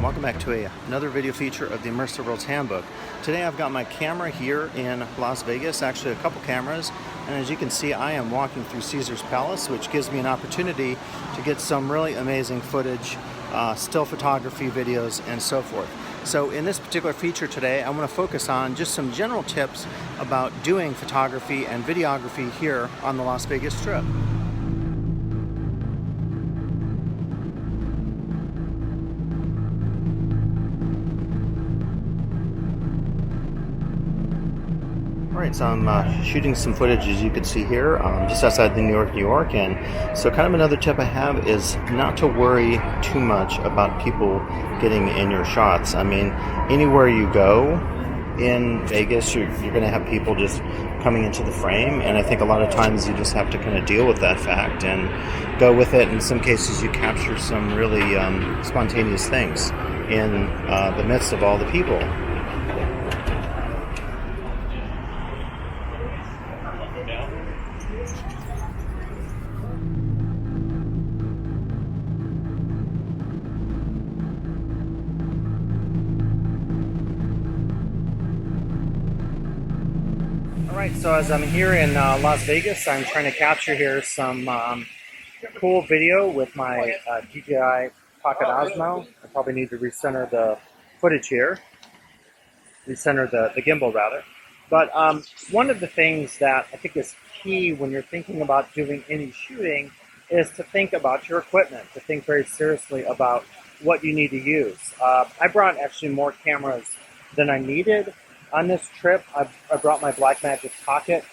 welcome back to another video feature of the Immersive Worlds Handbook. Today I've got my camera here in Las Vegas, actually a couple cameras, and as you can see I am walking through Caesar's Palace, which gives me an opportunity to get some really amazing footage, still photography, videos, and so forth. So in this particular feature today, I want to focus on just some general tips about doing photography and videography here on the Las Vegas Strip. Alright, so I'm shooting some footage, as you can see here, just outside the New York, and so kind of another tip I have is not to worry too much about people getting in your shots. I mean, anywhere you go in Vegas, you're going to have people just coming into the frame, and I think a lot of times you just have to kind of deal with that fact and go with it. In some cases, you capture some really spontaneous things in the midst of all the people. Alright, so as I'm here in Las Vegas, I'm trying to capture here some cool video with my DJI Pocket Osmo. I probably need to recenter the footage here, recenter the gimbal rather. But one of the things that I think is key when you're thinking about doing any shooting is to think about your equipment, to think very seriously about what you need to use. I brought actually more cameras than I needed. On this trip, I brought my Blackmagic Pocket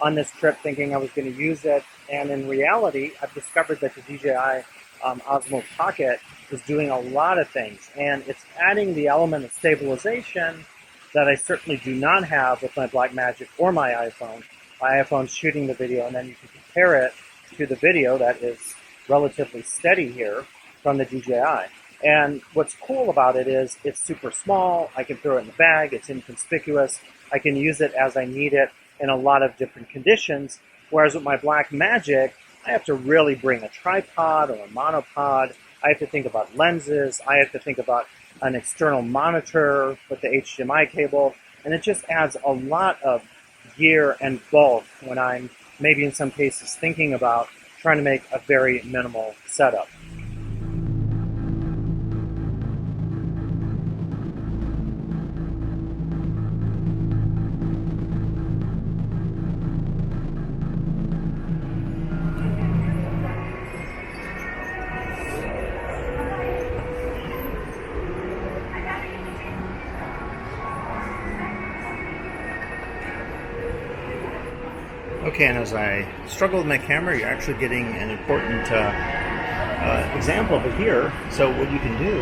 on this trip thinking I was going to use it, and in reality, I've discovered that the DJI Osmo Pocket is doing a lot of things, and it's adding the element of stabilization that I certainly do not have with my Blackmagic or my iPhone. My iPhone's shooting the video, and then you can compare it to the video that is relatively steady here from the DJI. And what's cool about it is it's super small. I can throw it in the bag. It's inconspicuous. I can use it as I need it in a lot of different conditions. Whereas with my Blackmagic, I have to really bring a tripod or a monopod. I have to think about lenses. I have to think about an external monitor with the HDMI cable. And it just adds a lot of gear and bulk when I'm maybe in some cases thinking about trying to make a very minimal setup. Okay, and as I struggle with my camera, you're actually getting an important example of it here. So what you can do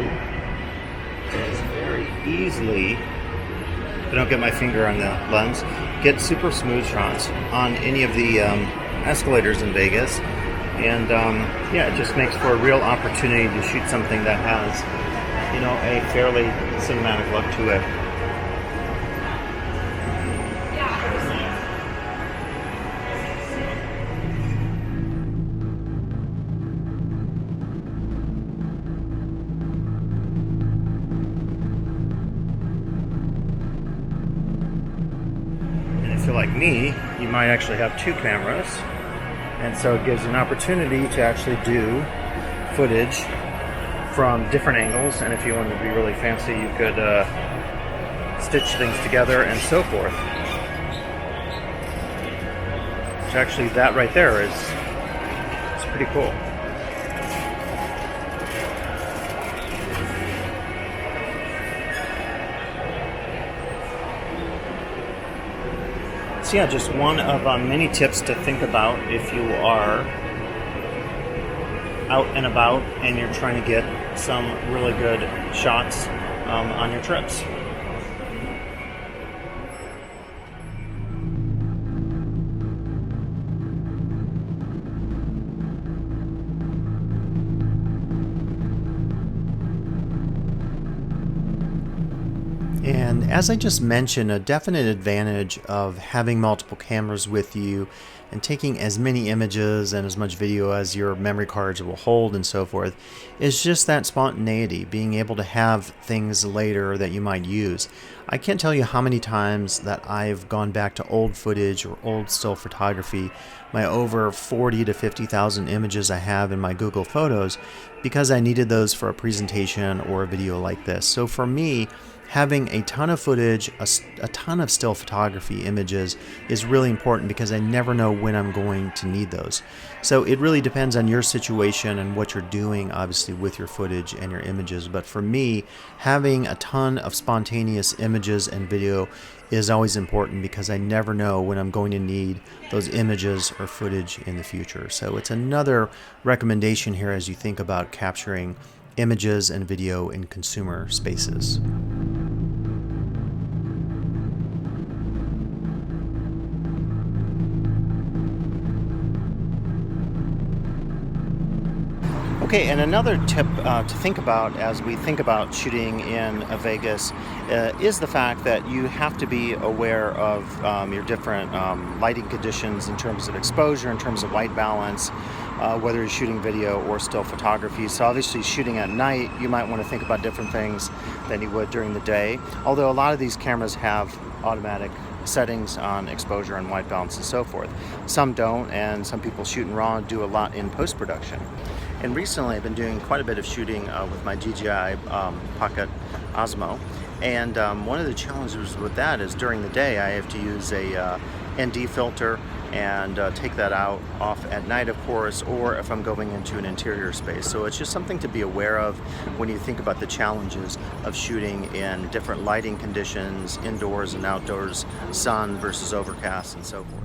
is very easily, if I don't get my finger on the lens, get super smooth shots on any of the escalators in Vegas. And yeah, it just makes for a real opportunity to shoot something that has, you know, a fairly cinematic look to it. If you're like me, you might actually have two cameras, and so it gives you an opportunity to actually do footage from different angles, and if you wanted to be really fancy, you could stitch things together and so forth. Which actually, that right there is pretty cool. So yeah, just one of many tips to think about if you are out and about and you're trying to get some really good shots on your trips. And as I just mentioned, a definite advantage of having multiple cameras with you and taking as many images and as much video as your memory cards will hold and so forth is just that spontaneity, being able to have things later that you might use. I can't tell you how many times that I've gone back to old footage or old still photography, my over 40 to 50,000 images I have in my Google Photos, because I needed those for a presentation or a video like this. So for me, having a ton of footage, a ton of still photography images is really important because I never know when I'm going to need those. So it really depends on your situation and what you're doing, obviously, with your footage and your images. But for me, having a ton of spontaneous images and video is always important because I never know when I'm going to need those images or footage in the future. So it's another recommendation here as you think about capturing images and video in consumer spaces. Okay, and another tip to think about as we think about shooting in Vegas is the fact that you have to be aware of your different lighting conditions in terms of exposure, in terms of white balance, whether you're shooting video or still photography. So obviously shooting at night, you might want to think about different things than you would during the day, although a lot of these cameras have automatic settings on exposure and white balance and so forth. Some don't, and some people shoot in RAW and do a lot in post-production. And recently I've been doing quite a bit of shooting with my DJI Pocket Osmo, and one of the challenges with that is during the day I have to use a ND filter and take that out off at night, of course, or if I'm going into an interior space. So it's just something to be aware of when you think about the challenges of shooting in different lighting conditions, indoors and outdoors, sun versus overcast and so forth.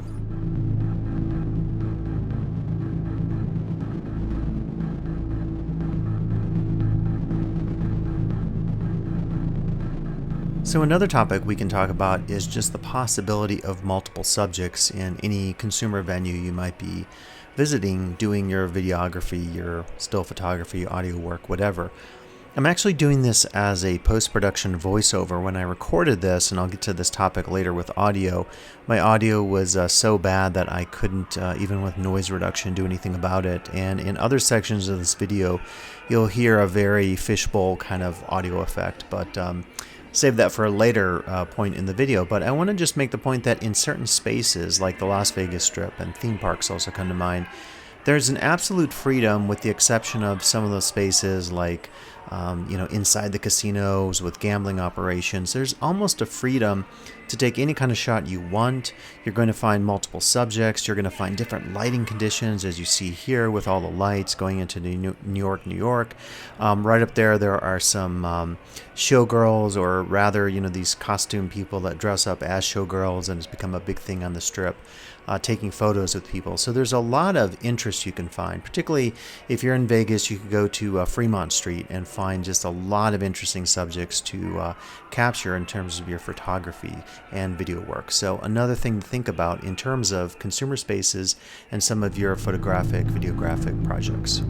So another topic we can talk about is just the possibility of multiple subjects in any consumer venue you might be visiting, doing your videography, your still photography, audio work, whatever. I'm actually doing this as a post-production voiceover. When I recorded this, and I'll get to this topic later with audio, my audio was so bad that I couldn't, even with noise reduction, do anything about it. And in other sections of this video, you'll hear a very fishbowl kind of audio effect, but save that for a later point in the video. But I want to just make the point that in certain spaces, like the Las Vegas Strip, and theme parks also come to mind, there's an absolute freedom, with the exception of some of those spaces like inside the casinos with gambling operations. There's almost a freedom to take any kind of shot you want. You're going to find multiple subjects. You're going to find different lighting conditions, as you see here with all the lights going into New York. Right up there are some showgirls, or rather, these costume people that dress up as showgirls, and it's become a big thing on the Strip. Taking photos with people. So there's a lot of interest you can find, particularly if you're in Vegas. You could go to Fremont Street and find just a lot of interesting subjects to capture in terms of your photography and video work. So another thing to think about in terms of consumer spaces and some of your photographic, videographic projects.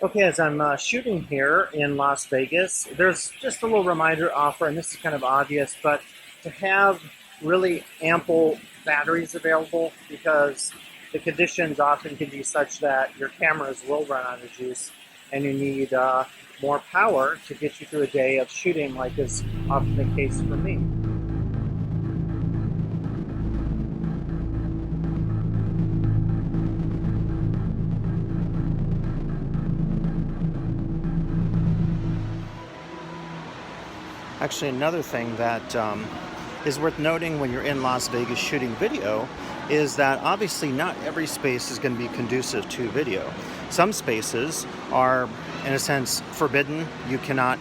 Okay, as I'm shooting here in Las Vegas, there's just a little reminder offer, and this is kind of obvious, but to have really ample batteries available, because the conditions often can be such that your cameras will run out of juice and you need more power to get you through a day of shooting, like is often the case for me. Actually, another thing that is worth noting when you're in Las Vegas shooting video is that obviously not every space is going to be conducive to video. Some spaces are, in a sense, forbidden. You cannot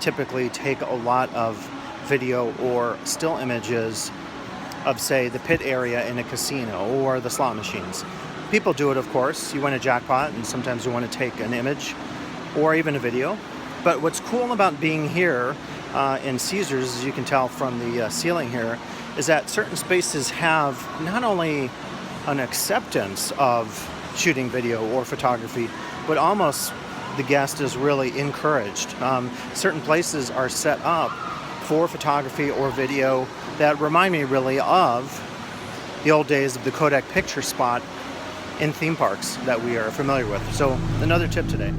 typically take a lot of video or still images of, say, the pit area in a casino or the slot machines. People do it, of course. You win a jackpot, and sometimes you want to take an image or even a video. But what's cool about being here in Caesars, as you can tell from the ceiling here, is that certain spaces have not only an acceptance of shooting video or photography, but almost the guest is really encouraged. Certain places are set up for photography or video that remind me really of the old days of the Kodak picture spot in theme parks that we are familiar with. So another tip today.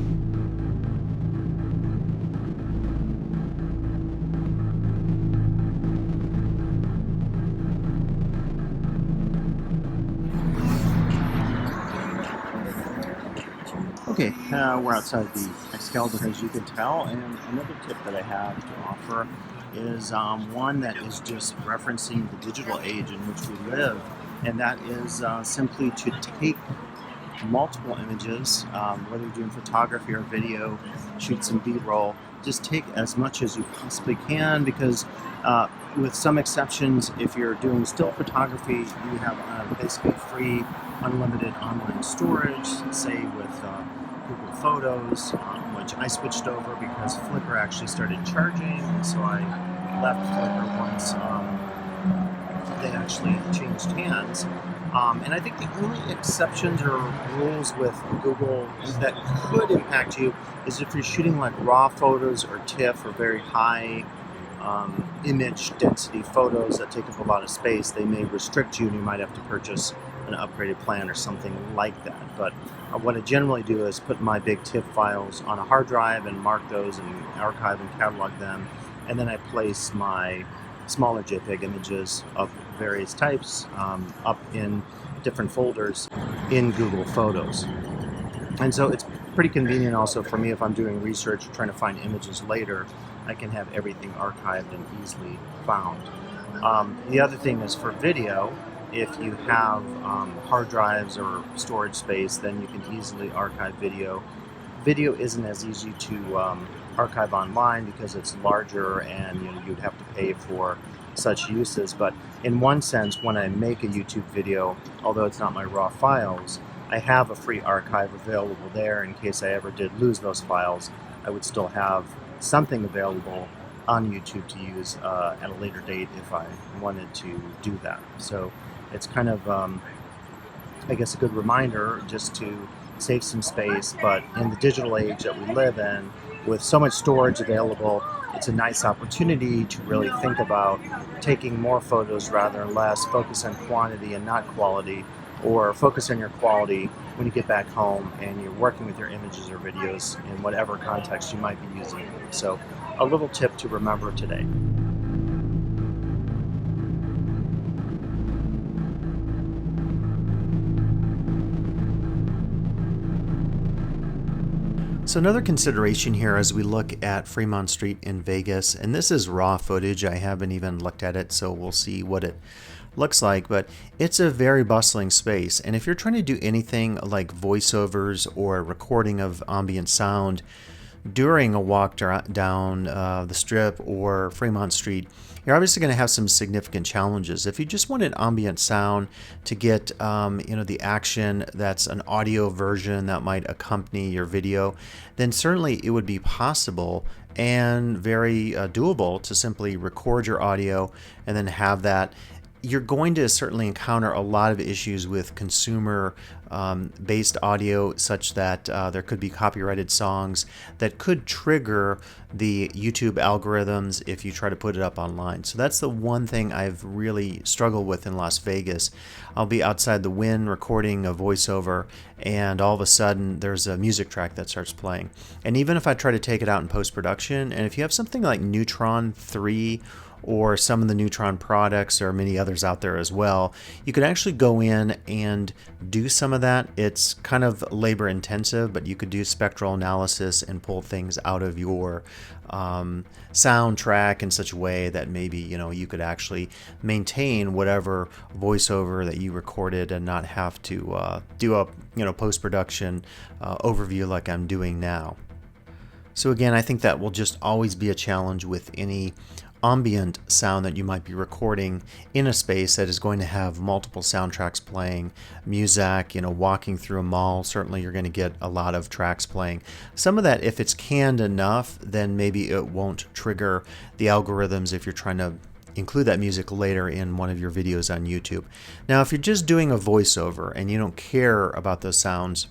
Okay, we're outside the Excalibur, as you can tell, and another tip that I have to offer is one that is just referencing the digital age in which we live, and that is simply to take multiple images, whether you're doing photography or video, shoot some B-roll, just take as much as you possibly can, because with some exceptions, if you're doing still photography, you have basically free, unlimited online storage, say with Google Photos, which I switched over because Flickr actually started charging, so I left Flickr once they actually changed hands. And I think the only exceptions or rules with Google that could impact you is if you're shooting like raw photos or TIFF or very high image density photos that take up a lot of space. They may restrict you and you might have to purchase an upgraded plan or something like that. But what I generally do is put my big TIFF files on a hard drive and mark those and archive and catalog them, and then I place my smaller JPEG images of various types up in different folders in Google Photos. And so it's pretty convenient also for me if I'm doing research trying to find images later. I can have everything archived and easily found. The other thing is for video, if you have hard drives or storage space, then you can easily archive video. Video isn't as easy to archive online because it's larger and you'd have to pay for such uses. But in one sense, when I make a YouTube video, although it's not my raw files, I have a free archive available there in case I ever did lose those files. I would still have something available on YouTube to use at a later date if I wanted to do that. So it's kind of, I guess, a good reminder just to save some space. But in the digital age that we live in, with so much storage available, it's a nice opportunity to really think about taking more photos rather than less, focus on quantity and not quality, or focus on your quality when you get back home and you're working with your images or videos in whatever context you might be using. So a little tip to remember today. So another consideration here as we look at Fremont Street in Vegas, and this is raw footage, I haven't even looked at it, so we'll see what it looks like, but it's a very bustling space. And if you're trying to do anything like voiceovers or recording of ambient sound during a walk down the Strip or Fremont Street, you're obviously going to have some significant challenges. If you just wanted ambient sound to get the action that's an audio version that might accompany your video, then certainly it would be possible and very doable to simply record your audio and then have that. You're going to certainly encounter a lot of issues with consumer based audio, such that there could be copyrighted songs that could trigger the YouTube algorithms if you try to put it up online. So that's the one thing I've really struggled with in Las Vegas. I'll be outside the Wynn recording a voiceover, and all of a sudden there's a music track that starts playing. And even if I try to take it out in post-production, and if you have something like Neutron 3 or some of the Neutron products, or many others out there as well, you could actually go in and do some of that. It's kind of labor intensive, but you could do spectral analysis and pull things out of your soundtrack in such a way that maybe you could actually maintain whatever voiceover that you recorded and not have to do a post-production overview like I'm doing now. So again, I think that will just always be a challenge with any ambient sound that you might be recording in a space that is going to have multiple soundtracks playing, music, walking through a mall. Certainly you're going to get a lot of tracks playing. Some of that, if it's canned enough, then maybe it won't trigger the algorithms if you're trying to include that music later in one of your videos on YouTube. Now, if you're just doing a voiceover and you don't care about those sounds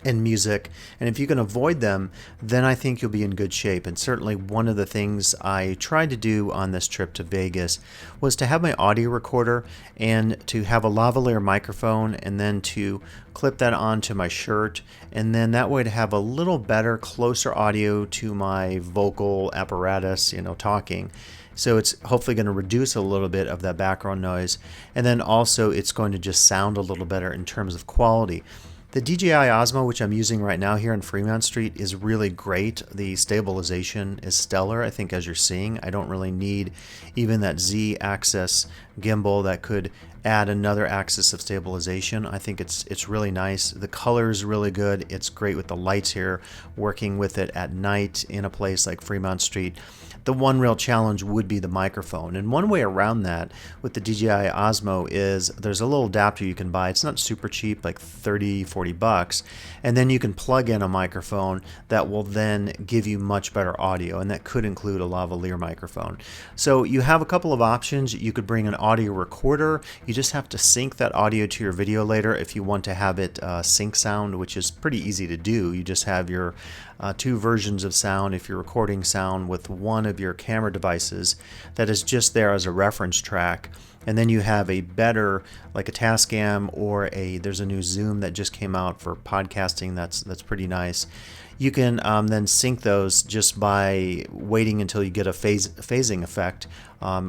and music, and if you can avoid them, then I think you'll be in good shape. And certainly one of the things I tried to do on this trip to Vegas was to have my audio recorder and to have a lavalier microphone, and then to clip that onto my shirt, and then that way to have a little better, closer audio to my vocal apparatus, talking. So it's hopefully going to reduce a little bit of that background noise, and then also it's going to just sound a little better in terms of quality. The DJI Osmo, which I'm using right now here in Fremont Street, is really great. The stabilization is stellar, I think, as you're seeing. I don't really need even that Z-axis gimbal that could add another axis of stabilization. I think it's really nice. The color is really good. It's great with the lights here, working with it at night in a place like Fremont Street. The one real challenge would be the microphone. And one way around that with the DJI Osmo is there's a little adapter you can buy. It's not super cheap, like 30, 40 bucks. And then you can plug in a microphone that will then give you much better audio. And that could include a lavalier microphone. So you have a couple of options. You could bring an audio recorder. You just have to sync that audio to your video later if you want to have it sync sound, which is pretty easy to do. You just have your two versions of sound if you're recording sound with one of your camera devices that is just there as a reference track, and then you have a better, like a Tascam, or there's a new Zoom that just came out for podcasting that's pretty nice. You can then sync those just by waiting until you get a phasing effect,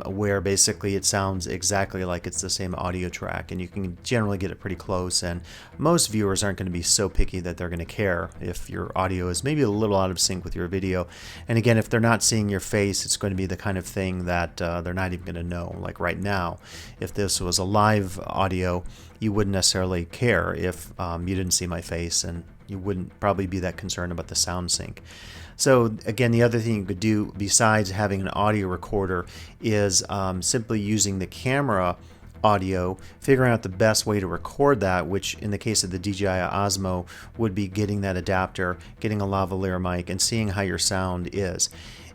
where basically it sounds exactly like it's the same audio track, and you can generally get it pretty close. And most viewers aren't going to be so picky that they're going to care if your audio is maybe a little out of sync with your video. And again, if they're not seeing your face, it's going to be the kind of thing that they're not even going to know. Like right now, if this was a live audio, you wouldn't necessarily care if you didn't see my face, and you wouldn't probably be that concerned about the sound sync. So again, the other thing you could do besides having an audio recorder is simply using the camera audio, figuring out the best way to record that, which in the case of the DJI Osmo would be getting that adapter, getting a lavalier mic, and seeing how your sound is.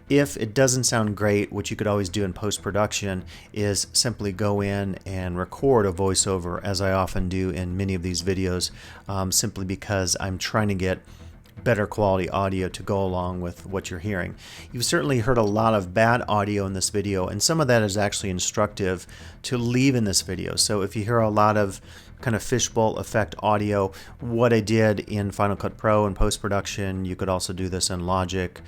If it doesn't sound great, what you could always do in post-production is simply go in and record a voiceover, as I often do in many of these videos, simply because I'm trying to get better quality audio to go along with what you're hearing. You've certainly heard a lot of bad audio in this video, and some of that is actually instructive to leave in this video. So if you hear a lot of kind of fishbowl effect audio, what I did in Final Cut Pro and post-production, you could also do this in Logic,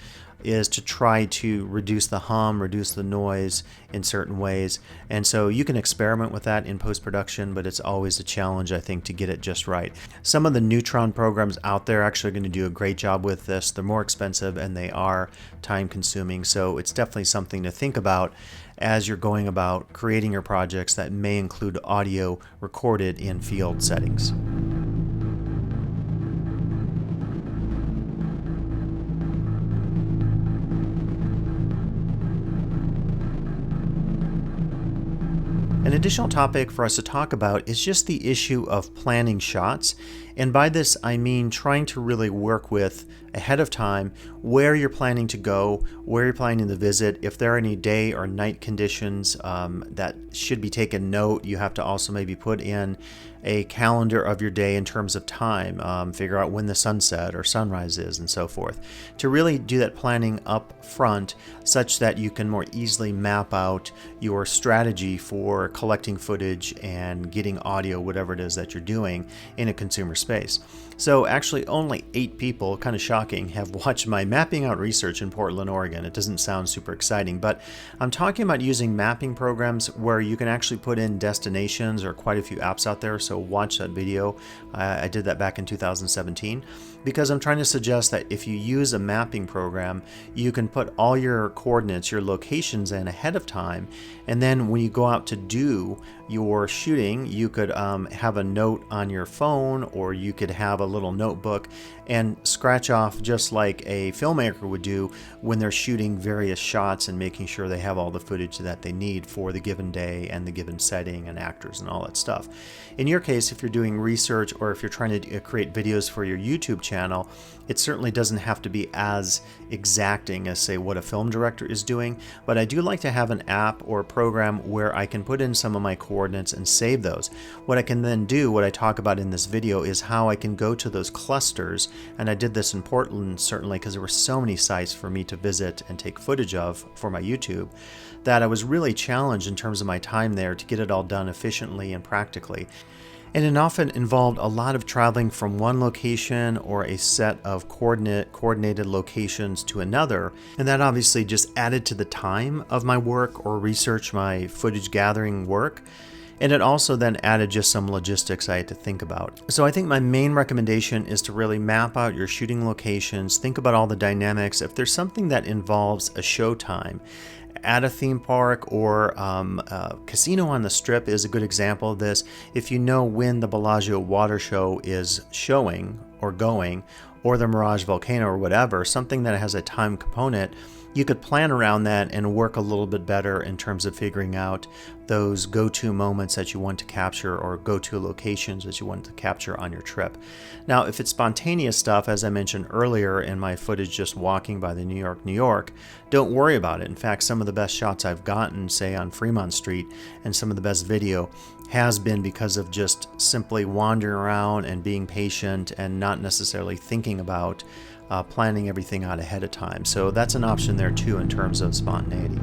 is to try to reduce the hum, reduce the noise in certain ways. And so you can experiment with that in post-production, but it's always a challenge, I think, to get it just right. Some of the Neutron programs out there are actually going to do a great job with this. They're more expensive and they are time consuming. So it's definitely something to think about as you're going about creating your projects that may include audio recorded in field settings. An additional topic for us to talk about is just the issue of planning shots. And by this, I mean trying to really work with ahead of time where you're planning to go, where you're planning to visit. If there are any day or night conditions that should be taken note, you have to also maybe put in a calendar of your day in terms of time, figure out when the sunset or sunrise is and so forth, to really do that planning up front such that you can more easily map out your strategy for collecting footage and getting audio, whatever it is that you're doing in a consumer space. So actually only 8 people, kind of shocking, have watched my mapping out research in Portland, Oregon. It doesn't sound super exciting, but I'm talking about using mapping programs where you can actually put in destinations, or quite a few apps out there. So watch that video. I did that back in 2017 because I'm trying to suggest that if you use a mapping program, you can put all your coordinates, your locations in ahead of time, and then when you go out to do you're shooting, you could have a note on your phone, or you could have a little notebook and scratch off just like a filmmaker would do when they're shooting various shots and making sure they have all the footage that they need for the given day and the given setting and actors and all that stuff. In your case, if you're doing research or if you're trying to create videos for your YouTube channel, it certainly doesn't have to be as exacting as, say, what a film director is doing, but I do like to have an app or a program where I can put in some of my coordinates and save those. What I can then do, what I talk about in this video, is how I can go to those clusters, and I did this in Portland certainly because there were so many sites for me to visit and take footage of for my YouTube, that I was really challenged in terms of my time there to get it all done efficiently and practically. And it often involved a lot of traveling from one location or a set of coordinated locations to another, and that obviously just added to the time of my work or research, my footage gathering work. And it also then added just some logistics I had to think about. So I think my main recommendation is to really map out your shooting locations, think about all the dynamics. If there's something that involves a show time, at a theme park or a casino on the Strip is a good example of this. If you know when the Bellagio water show is showing or going, or the Mirage Volcano or whatever, something that has a time component, you could plan around that and work a little bit better in terms of figuring out those go-to moments that you want to capture or go-to locations that you want to capture on your trip. Now, if it's spontaneous stuff, as I mentioned earlier in my footage just walking by the New York, don't worry about it. In fact, some of the best shots I've gotten, say on Fremont Street, and some of the best video has been because of just simply wandering around and being patient and not necessarily thinking about planning everything out ahead of time. So that's an option there too in terms of spontaneity.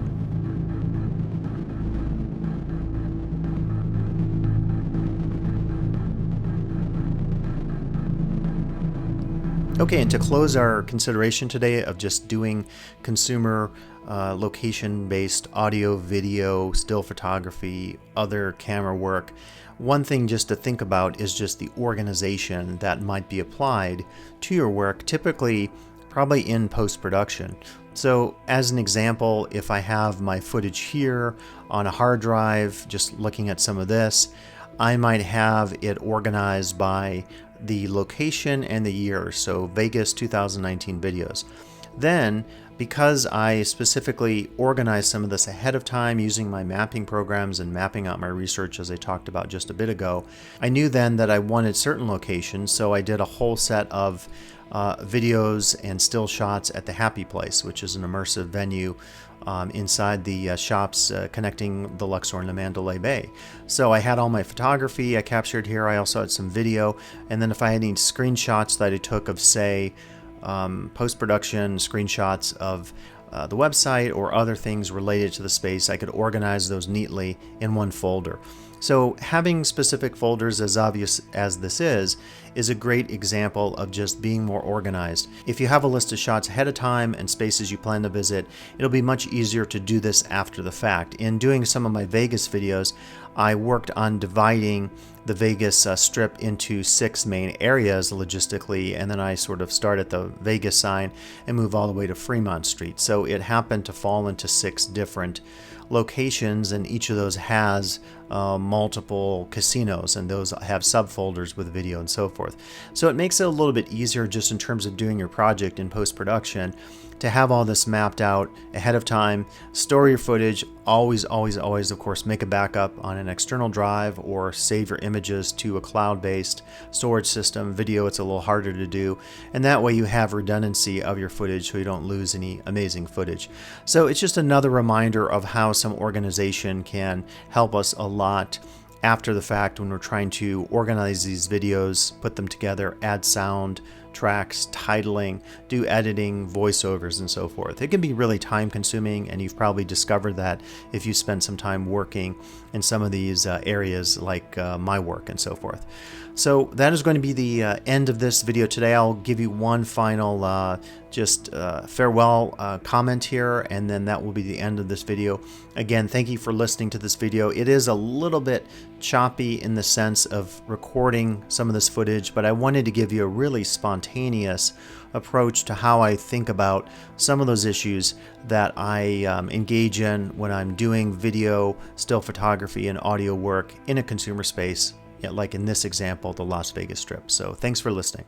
Okay, and to close our consideration today of just doing consumer location-based audio, video, still photography, other camera work, one thing just to think about is just the organization that might be applied to your work, typically probably in post-production. So as an example, if I have my footage here on a hard drive, just looking at some of this, I might have it organized by the location and the year, so Vegas 2019 videos. Then, because I specifically organized some of this ahead of time using my mapping programs and mapping out my research as I talked about just a bit ago, I knew then that I wanted certain locations, so I did a whole set of videos and still shots at the Happy Place, which is an immersive venue inside the shops connecting the Luxor and the Mandalay Bay. So I had all my photography I captured here. I also had some video, and then if I had any screenshots that I took of, say, post-production screenshots of the website or other things related to the space, I could organize those neatly in one folder. So having specific folders, as obvious as this is a great example of just being more organized. If you have a list of shots ahead of time and spaces you plan to visit, it'll be much easier to do this after the fact. In doing some of my Vegas videos, I worked on dividing the Vegas Strip into 6 main areas logistically, and then I sort of start at the Vegas sign and move all the way to Fremont Street. So it happened to fall into 6 different locations, and each of those has multiple casinos, and those have subfolders with video and so forth. So it makes it a little bit easier just in terms of doing your project in post-production to have all this mapped out ahead of time. Store your footage. Always, of course, make a backup on an external drive or save your images to a cloud-based storage system. Video, it's a little harder to do, and that way you have redundancy of your footage so you don't lose any amazing footage. So it's just another reminder of how some organization can help us a lot after the fact when we're trying to organize these videos, put them together, add sound, tracks, titling, do editing, voiceovers, and so forth. It can be really time consuming, and you've probably discovered that if you spend some time working in some of these areas like my work and so forth. So that is going to be the end of this video today. I'll give you one final farewell comment here, and then that will be the end of this video. Again, thank you for listening to this video. It is a little bit choppy in the sense of recording some of this footage, but I wanted to give you a really spontaneous approach to how I think about some of those issues that I engage in when I'm doing video, still photography, and audio work in a consumer space, like in this example, the Las Vegas Strip. So thanks for listening.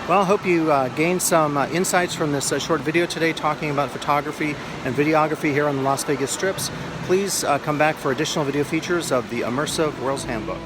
Well, I hope you gained some insights from this short video today talking about photography and videography here on the Las Vegas Strips. Please come back for additional video features of the Immersive World's Handbook.